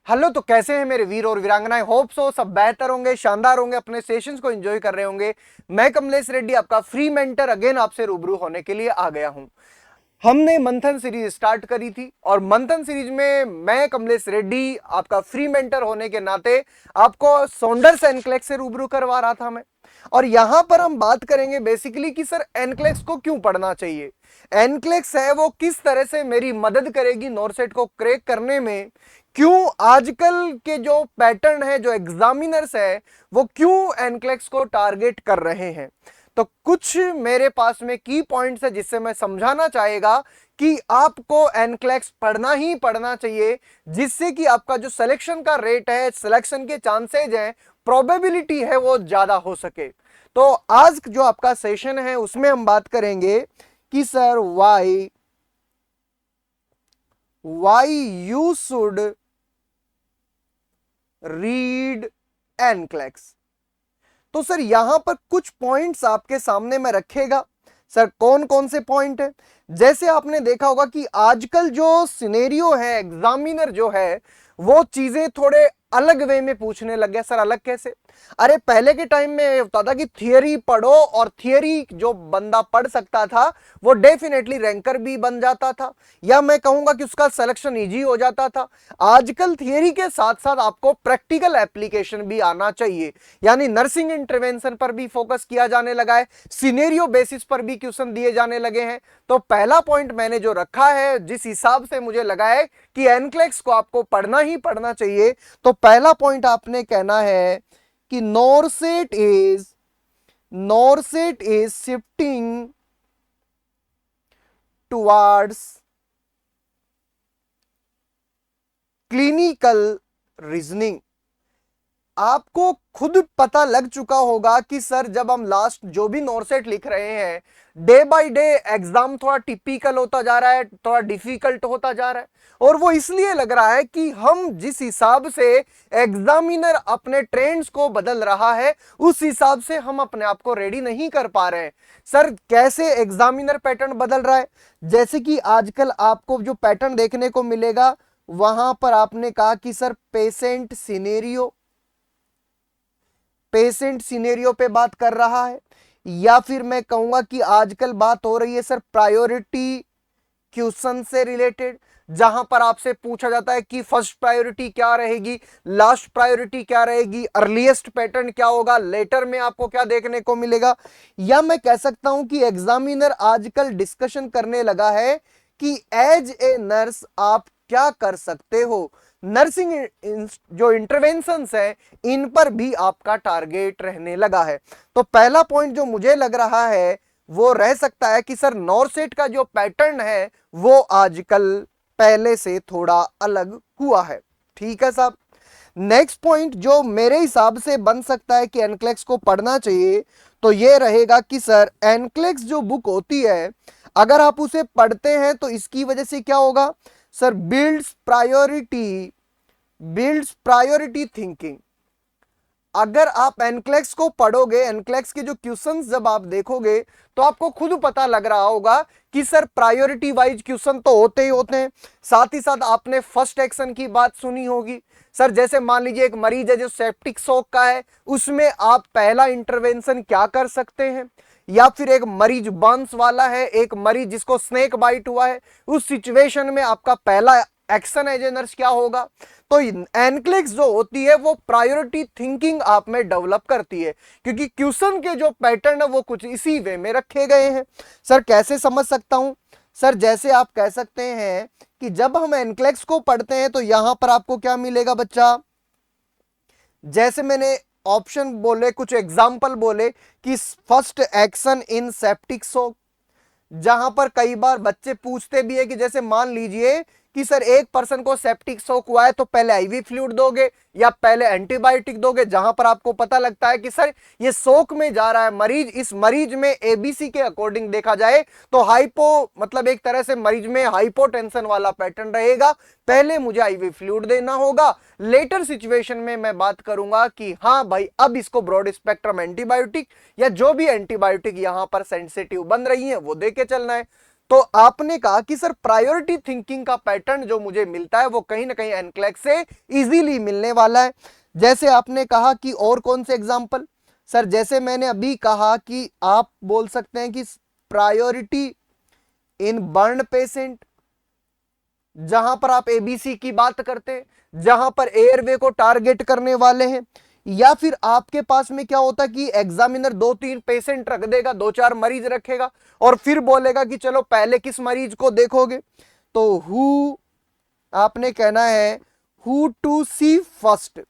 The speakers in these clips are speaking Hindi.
हेलो, तो कैसे हैं मेरे वीर और वीरांगनाएं। होप सो सब बेहतर होंगे, शानदार होंगे, अपने सेशंस को एंजॉय कर रहे होंगे। मैं कमलेश रेड्डी, आपका फ्री मेंटर, अगेन आपसे रूबरू होने के लिए आ गया हूं। हमने मंथन सीरीज स्टार्ट करी थी और मंथन सीरीज में मैं कमलेश रेड्डी आपका फ्री मेंटर होने के नाते आपको सॉन्डर्स एनक्लेक्स से रूबरू करवा रहा था मैं। और यहां पर हम बात करेंगे बेसिकली कि सर एनक्लेक्स को क्यों पढ़ना चाहिए। एनक्लेक्स है वो किस तरह से मेरी मदद करेगी नॉरसेट को क्रैक करने में। क्यों आजकल के जो पैटर्न है, जो एग्जामिनर्स है, वो क्यों एनक्लेक्स को टारगेट कर रहे हैं। तो कुछ मेरे पास में की पॉइंट्स है जिससे मैं समझाना चाहेगा कि आपको एनक्लेक्स पढ़ना ही पढ़ना चाहिए, जिससे कि आपका जो सिलेक्शन का रेट है, सिलेक्शन के चांसेज हैं, प्रोबेबिलिटी है, वो ज्यादा हो सके। तो आज जो आपका सेशन है उसमें हम बात करेंगे कि sir why you should read NCLEX. तो सर यहां पर कुछ पॉइंट्स आपके सामने में रखेगा। सर कौन कौन से पॉइंट है? जैसे आपने देखा होगा कि आजकल जो सिनेरियो है, एग्जामिनर जो है वो चीजें थोड़े अलग वे में पूछने लग गया। सर अलग कैसे? अरे पहले के टाइम में होता था कि थियरी पढ़ो और थियरी जो बंदा पढ़ सकता था वो डेफिनेटली रैंकर भी बन जाता था, या मैं कहूंगा कि उसका सिलेक्शन इजी हो जाता था। आजकल थियरी के साथ साथ आपको प्रैक्टिकल एप्लीकेशन भी आना चाहिए, यानी नर्सिंग इंटरवेंशन पर भी फोकस किया जाने लगा है, सिनेरियो बेसिस पर भी क्वेश्चन दिए जाने लगे हैं। तो पहला पॉइंट मैंने जो रखा है, जिस हिसाब से मुझे लगा है कि एनक्लेक्स को आपको पढ़ना ही पढ़ना चाहिए, तो पहला पॉइंट आपने कहना है कि NORCET is shifting towards clinical reasoning. आपको खुद पता लग चुका होगा कि सर जब हम लास्ट जो भी नॉरसेट लिख रहे हैं, डे बाय डे एग्जाम थोड़ा टिपिकल होता जा रहा है, थोड़ा डिफिकल्ट होता जा रहा है। और वो इसलिए लग रहा है कि हम जिस हिसाब से एग्जामिनर अपने ट्रेंड्स को बदल रहा है, उस हिसाब से हम अपने आप को रेडी नहीं कर पा रहे हैं। सर कैसे एग्जामिनर पैटर्न बदल रहा है? जैसे कि आजकल आपको जो पैटर्न देखने को मिलेगा, वहां पर आपने कहा कि सर पेशेंट सिनेरियो पे बात कर रहा है, या फिर मैं कहूंगा कि आजकल बात हो रही है सर प्रायोरिटी क्वेश्चन से रिलेटेड, जहां पर आपसे पूछा जाता है कि फर्स्ट प्रायोरिटी क्या रहेगी, लास्ट प्रायोरिटी क्या रहेगी, अर्लीस्ट पैटर्न क्या होगा, लेटर में आपको क्या देखने को मिलेगा। या मैं कह सकता हूं कि एग्जामिनर आजकल डिस्कशन करने लगा है कि एज ए नर्स आप क्या कर सकते हो। नर्सिंग जो इंटरवेंशंस है, इन पर भी आपका टारगेट रहने लगा है। तो पहला पॉइंट जो मुझे लग रहा है वो रह सकता है कि सर नॉरसेट का जो पैटर्न है वो आजकल पहले से थोड़ा अलग हुआ है। ठीक है साहब। नेक्स्ट पॉइंट जो मेरे हिसाब से बन सकता है कि एनक्लेक्स को पढ़ना चाहिए, तो ये रहेगा कि सर एनक्लेक्स जो बुक होती है, अगर आप उसे पढ़ते हैं तो इसकी वजह से क्या होगा सर, बिल्ड्स प्रायोरिटी थिंकिंग। अगर आप एनक्लेक्स को पढ़ोगे, एनक्लेक्स के जो क्वेश्चंस जब आप देखोगे, तो आपको खुद पता लग रहा होगा कि सर प्रायोरिटी वाइज क्वेश्चन तो होते ही होते हैं। साथ ही साथ आपने फर्स्ट एक्शन की बात सुनी होगी। सर जैसे मान लीजिए एक मरीज है जो सेप्टिक शॉक का है, उसमें आप पहला इंटरवेंशन क्या कर सकते हैं। या फिर एक मरीज बर्न्स वाला है, एक मरीज जिसको स्नेक बाइट हुआ है, उस सिचुएशन में आपका पहला एक्शन एज ए नर्स क्या होगा। तो एनक्लेक्स जो होती है वो प्रायोरिटी थिंकिंग आप में डेवलप करती है, क्योंकि क्वेश्चन के जो पैटर्न है वो कुछ इसी वे में रखे गए हैं। सर कैसे समझ सकता हूं? सर जैसे आप कह सकते हैं कि जब हम एनक्लेक्स को पढ़ते हैं तो यहां पर आपको क्या मिलेगा बच्चा, जैसे मैंने ऑप्शन बोले, कुछ एग्जाम्पल बोले कि first action in septic shock, जहां पर कई बार बच्चे पूछते भी है कि जैसे मान लीजिए कि सर एक पर्सन को सेप्टिक शॉक हुआ है तो पहले आईवी फ्लूइड दोगे या पहले एंटीबायोटिक दोगे, जहां पर आपको पता लगता है कि सर ये शॉक में जा रहा है मरीज। इस मरीज में एबीसी के अकॉर्डिंग देखा जाए तो हाइपो, मतलब एक तरह से मरीज में हाइपोटेंशन वाला पैटर्न रहेगा, पहले मुझे आईवी फ्लूइड देना होगा। लेटर सिचुएशन में मैं बात करूंगा कि हाँ भाई अब इसको ब्रॉड स्पेक्ट्रम एंटीबायोटिक या जो भी एंटीबायोटिक यहां पर सेंसिटिव बन रही है वो देके चलना है। तो आपने कहा कि सर प्रायोरिटी थिंकिंग का पैटर्न जो मुझे मिलता है वो कहीं ना कहीं एनक्लेक्स से इजीली मिलने वाला है। जैसे आपने कहा कि और कौन से एग्जांपल, सर जैसे मैंने अभी कहा कि आप बोल सकते हैं कि प्रायोरिटी इन बर्न पेशेंट, जहां पर आप एबीसी की बात करते हैं, जहां पर एयरवे को टारगेट करने वाले हैं। या फिर आपके पास में क्या होता है कि एग्जामिनर 2-3 पेशेंट रख देगा, 2-4 मरीज रखेगा और फिर बोलेगा कि चलो पहले किस मरीज को देखोगे, तो हु आपने कहना है हु टू सी फर्स्ट।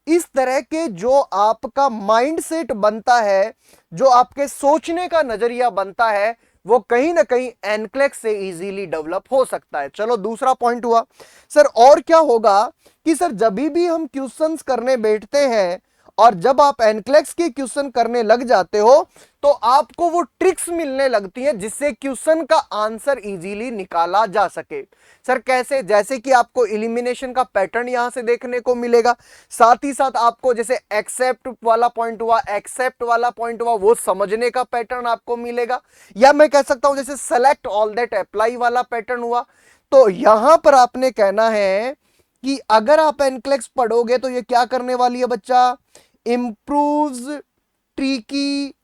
इस तरह के जो आपका माइंडसेट बनता है, जो आपके सोचने का नजरिया बनता है, वो कहीं ना कहीं एनक्लेक्स से इजीली डेवलप हो सकता है। चलो दूसरा पॉइंट हुआ। सर और क्या होगा कि सर जब भी हम क्वेश्चंस करने बैठते हैं और जब आप एनक्लेक्स के क्वेश्चन करने लग जाते हो तो आपको वो ट्रिक्स मिलने लगती हैं जिससे क्वेश्चन का आंसर इजीली निकाला जा सके। सर कैसे? जैसे कि आपको एलिमिनेशन का पैटर्न यहां से देखने को मिलेगा, साथ ही साथ आपको जैसे एक्सेप्ट वाला पॉइंट हुआ, एक्सेप्ट वाला पॉइंट हुआ, वो समझने का पैटर्न आपको मिलेगा। या मैं कह सकता हूं जैसे सेलेक्ट ऑल दैट अप्लाई वाला पैटर्न हुआ। तो यहां पर आपने कहना है कि अगर आप एनक्लेक्स पढ़ोगे तो ये क्या करने वाली है बच्चा, इंप्रूव्स ट्रिकी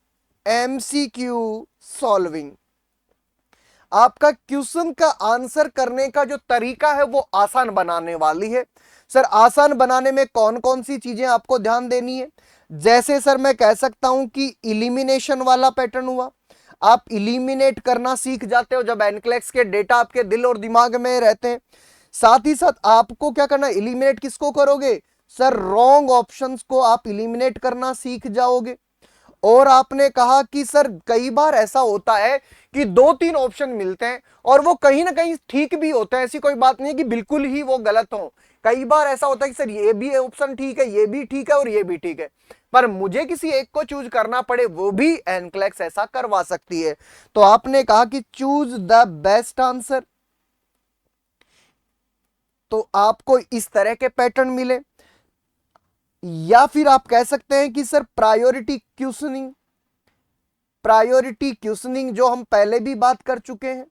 एमसीक्यू सॉल्विंग। आपका क्वेश्चन का आंसर करने का जो तरीका है वो आसान बनाने वाली है। सर आसान बनाने में कौन कौन सी चीजें आपको ध्यान देनी है? जैसे सर मैं कह सकता हूं कि इलिमिनेशन वाला पैटर्न हुआ, आप इलिमिनेट करना सीख जाते हो जब एनक्लेक्स के डेटा आपके दिल और दिमाग में रहते हैं। साथ ही साथ आपको क्या करना, इलिमिनेट किसको करोगे सर, रॉन्ग ऑप्शंस को आप इलिमिनेट करना सीख जाओगे। और आपने कहा कि सर कई बार ऐसा होता है कि 2-3 ऑप्शन मिलते हैं और वो कहीं ना कहीं ठीक भी होते हैं, ऐसी कोई बात नहीं है कि बिल्कुल ही वो गलत हो। कई बार ऐसा होता है कि सर ये भी ऑप्शन ठीक है, ये भी ठीक है और ये भी ठीक है, पर मुझे किसी एक को चूज करना पड़े, वो भी एनक्लेक्स ऐसा करवा सकती है। तो आपने कहा कि चूज द बेस्ट आंसर, तो आपको इस तरह के पैटर्न मिले। या फिर आप कह सकते हैं कि sir priority questioning, priority questioning जो हम पहले भी बात कर चुके हैं।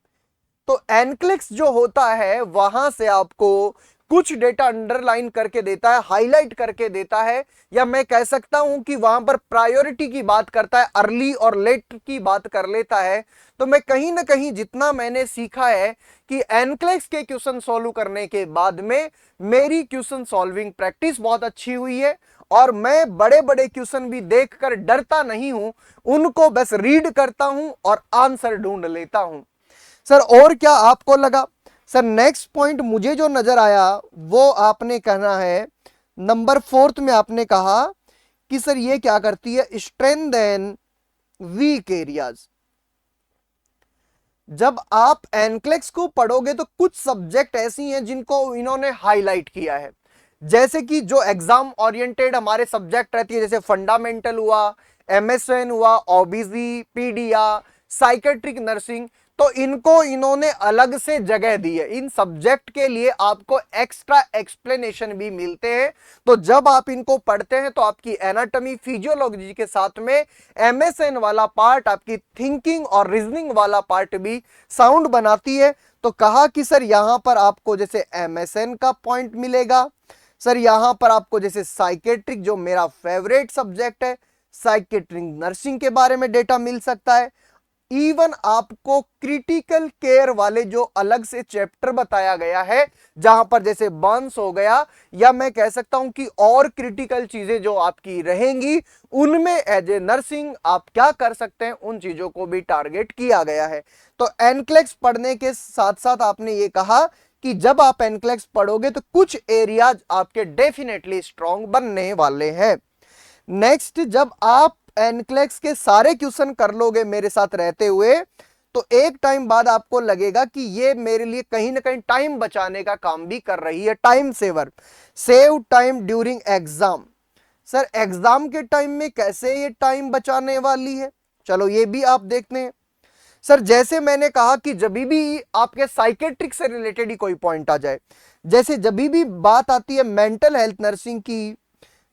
तो एनक्लेक्स जो होता है वहां से आपको कुछ डेटा अंडरलाइन करके देता है, हाईलाइट करके देता है, या मैं कह सकता हूं कि वहां पर प्रायोरिटी की बात करता है, अर्ली और लेट की बात कर लेता है। तो मैं कहीं ना कहीं जितना मैंने सीखा है कि एनक्लेक्स के क्वेश्चन सॉल्व करने के बाद में मेरी क्वेश्चन सॉल्विंग प्रैक्टिस बहुत अच्छी हुई है और मैं बड़े बड़े क्वेश्चन भी देखकर डरता नहीं हूं, उनको बस रीड करता हूं और आंसर ढूंढ लेता हूं। सर और क्या आपको लगा? सर नेक्स्ट पॉइंट मुझे जो नजर आया वो आपने कहना है नंबर 4 में आपने कहा कि सर ये क्या करती है, स्ट्रेंथन वीक एरियाज। जब आप एनक्लेक्स को पढ़ोगे तो कुछ सब्जेक्ट ऐसी हैं जिनको इन्होंने हाईलाइट किया है, जैसे कि जो एग्जाम ओरिएंटेड हमारे सब्जेक्ट रहती है, जैसे फंडामेंटल हुआ, एमएसएन हुआ, ओबीसी, पीडिया, साइकेट्रिक नर्सिंग, तो इनको इन्होंने अलग से जगह दी है। इन सब्जेक्ट के लिए आपको एक्स्ट्रा एक्सप्लेनेशन भी मिलते हैं। तो जब आप इनको पढ़ते हैं तो आपकी एनाटॉमी फिजियोलॉजी के साथ में एमएसएन वाला पार्ट, आपकी थिंकिंग और रीजनिंग वाला पार्ट भी साउंड बनाती है। तो कहा कि सर यहां पर आपको जैसे एमएसएन का पॉइंट मिलेगा, सर यहां पर आपको जैसे साइकेट्रिक जो मेरा फेवरेट सब्जेक्ट है, साइकेट्रिक नर्सिंग के बारे में डेटा मिल सकता है। इवन आपको क्रिटिकल केयर वाले जो अलग से चैप्टर बताया गया है, जहां पर जैसे बर्न्स हो गया, या मैं कह सकता हूं कि और क्रिटिकल चीजें जो आपकी रहेंगी, उनमें एज ए नर्सिंग आप क्या कर सकते हैं, उन चीजों को भी टारगेट किया गया है। तो एनक्लेक्स पढ़ने के साथ साथ आपने ये कहा कि जब आप एनक्लेक्स पढ़ोगे तो कुछ एरियाज आपके डेफिनेटली स्ट्रॉन्ग बनने वाले हैं। नेक्स्ट, जब आप एनक्लेक्स के सारे क्वेश्चन कर लोगे मेरे साथ रहते हुए, तो एक टाइम बाद आपको लगेगा कि ये मेरे लिए कहीं ना कहीं टाइम बचाने का काम भी कर रही है, time saver, save time during exam. Sir exam के टाइम में कैसे ये टाइम बचाने वाली है, चलो ये भी आप देखते हैं। सर जैसे मैंने कहा कि जब भी आपके साइकेट्रिक से रिलेटेड ही कोई पॉइंट आ जाए, जैसे जब भी बात आती है मेंटल हेल्थ नर्सिंग की,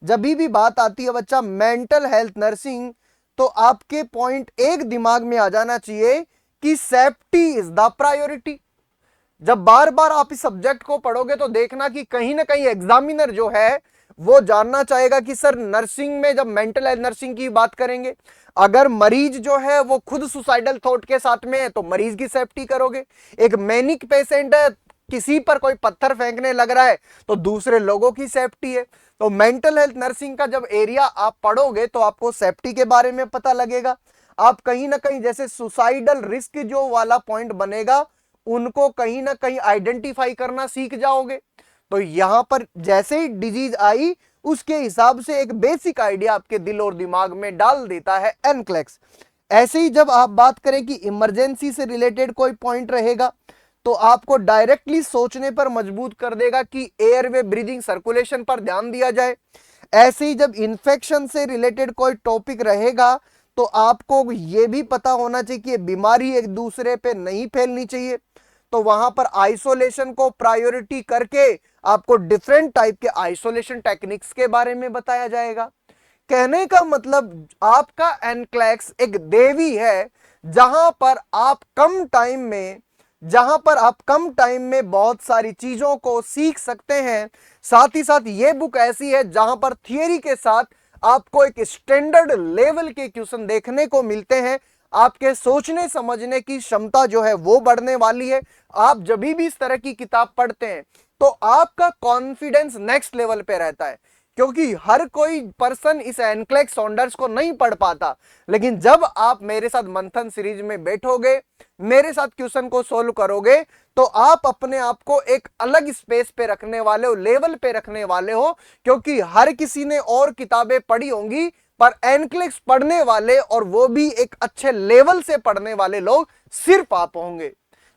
जब भी बात आती है बच्चा मेंटल हेल्थ नर्सिंग, तो आपके पॉइंट एक दिमाग में आ जाना चाहिए कि सेफ्टी इज द प्रायोरिटी। जब बार बार आप इस सब्जेक्ट को पढ़ोगे तो देखना कि कहीं ना कहीं एग्जामिनर जो है वो जानना चाहेगा कि सर नर्सिंग में जब मेंटल हेल्थ नर्सिंग की बात करेंगे, अगर मरीज जो है वो खुद सुसाइडल थॉट के साथ में है तो मरीज की सेफ्टी करोगे। एक मैनिक पेशेंट है, किसी पर कोई पत्थर फेंकने लग रहा है तो दूसरे लोगों की सेफ्टी है। तो मेंटल हेल्थ नर्सिंग का जब एरिया आप पढ़ोगे तो आपको सेफ्टी के बारे में पता लगेगा। आप कहीं ना कहीं जैसे सुसाइडल रिस्क जो वाला पॉइंट बनेगा उनको कहीं ना कहीं आइडेंटिफाई करना सीख जाओगे। तो यहां पर जैसे ही डिजीज आई उसके हिसाब से एक बेसिक आइडिया आपके दिल और दिमाग में डाल देता है एनक्लेक्स। ऐसे ही जब आप बात करें कि इमरजेंसी से रिलेटेड कोई पॉइंट रहेगा तो आपको डायरेक्टली सोचने पर मजबूर कर देगा कि एयरवे ब्रीदिंग सर्कुलेशन पर ध्यान दिया जाए। ऐसे ही जब इन्फेक्शन से रिलेटेड कोई टॉपिक रहेगा तो आपको यह भी पता होना चाहिए कि बीमारी एक दूसरे पे नहीं फैलनी चाहिए। तो वहां पर आइसोलेशन को प्रायोरिटी करके आपको डिफरेंट टाइप के आइसोलेशन टेक्निक्स के बारे में बताया जाएगा। कहने का मतलब आपका एनक्लेक्स एक देवी है जहां पर आप कम टाइम में बहुत सारी चीजों को सीख सकते हैं। साथ ही साथ ये बुक ऐसी है जहां पर थियरी के साथ आपको एक स्टैंडर्ड लेवल के क्वेश्चन देखने को मिलते हैं। आपके सोचने समझने की क्षमता जो है वो बढ़ने वाली है। आप जब भी इस तरह की किताब पढ़ते हैं तो आपका कॉन्फिडेंस नेक्स्ट लेवल पे रहता है, क्योंकि हर कोई पर्सन इस एनक्लेक्स सॉन्डर्स को नहीं पढ़ पाता। लेकिन जब आप मेरे साथ मंथन सीरीज में बैठोगे, मेरे साथ क्वेश्चन को सोल्व करोगे, तो आप अपने आप को एक अलग स्पेस पे रखने वाले हो, लेवल पे रखने वाले हो। क्योंकि हर किसी ने और किताबें पढ़ी होंगी पर एनक्लेक्स पढ़ने वाले, और वो भी एक अच्छे लेवल से पढ़ने वाले लोग सिर्फ आप होंगे।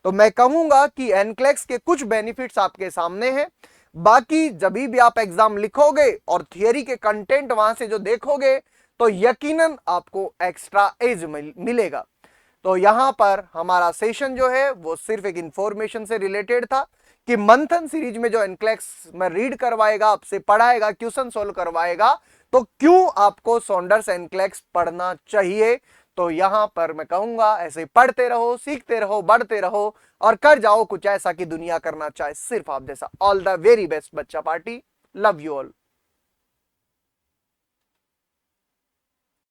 तो मैं कहूंगा कि एनक्लेक्स के कुछ बेनिफिट्स आपके सामने हैं। बाकी जब भी आप एग्जाम लिखोगे और थियरी के कंटेंट वहां से जो देखोगे तो यकीनन आपको एक्स्ट्रा एज मिलेगा। तो यहां पर हमारा सेशन जो है वो सिर्फ एक इंफॉर्मेशन से रिलेटेड था कि मंथन सीरीज में जो एनक्लेक्स में रीड करवाएगा, आपसे पढ़ाएगा, क्वेश्चन सोल्व करवाएगा, तो क्यों आपको सॉन्डर्स एनक्लेक्स पढ़ना चाहिए। तो यहां पर मैं कहूंगा ऐसे पढ़ते रहो, सीखते रहो, बढ़ते रहो और कर जाओ कुछ ऐसा कि दुनिया करना चाहे सिर्फ आप जैसा। ऑल द वेरी बेस्ट बच्चा पार्टी, लव यू ऑल।